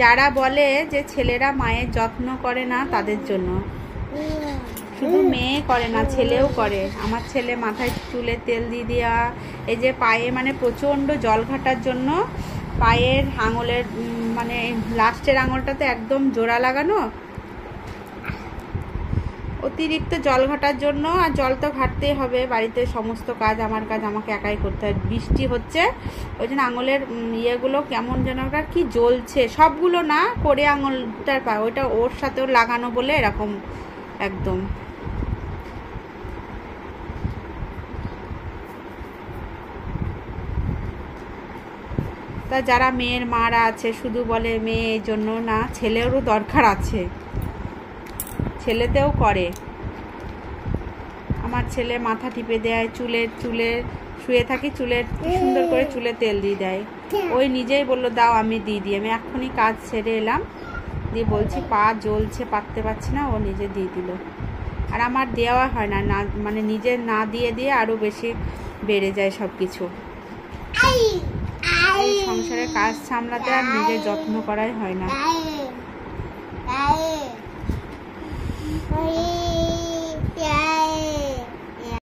যারা বলে যে ছেলেরা মায়ের যত্ন করে না তাদের জন্য, শুধু মেয়ে করে না ছেলেও করে। আমার ছেলে মাথায় চুলে তেল দিয়ে দেওয়া, এই যে পায়ে মানে প্রচণ্ড জল ঘাটার জন্য পায়ের আঙুলের মানে লাস্টের আঙুলটাতে একদম জোড়া লাগানো, অতিরিক্ত জল ঘাটার জন্য। আর জল তো ঘাটতেই হবে, বাড়িতে সমস্ত কাজ আমার কাজ আমাকে একাই করতে হয়। বৃষ্টি হচ্ছে ওই জন্য আঙুলের ইয়েগুলো কেমন যেন ওটা কি জ্বলছে, সবগুলো না করে আঙুলটার পা ওইটা ওর সাথেও লাগানো বলে এরকম একদম। তা যারা মেয়ের মারা আছে শুধু বলে মেয়ে, এই জন্য না, ছেলেরও দরকার আছে, ছেলেতেও করে। আমার ছেলে মাথা টিপে দেয়, চুলে শুয়ে থাকি, চুলে সুন্দর করে চুলে তেল দিয়ে দেয়। ওই নিজেই বললো দাও আমি দিয়ে দিই। আমি এক্ষুনি কাজ সেরে এলাম, দিয়ে বলছি পা জ্বলছে পাততে পারছি না, ও নিজে দিয়ে দিল। আর আমার দেওয়া হয় না, মানে নিজে না দিয়ে দিয়ে আরও বেশি বেড়ে যায় সব কিছু। এই সংসারের কাজ সামলাতে আর নিজের যত্ন করাই হয় না।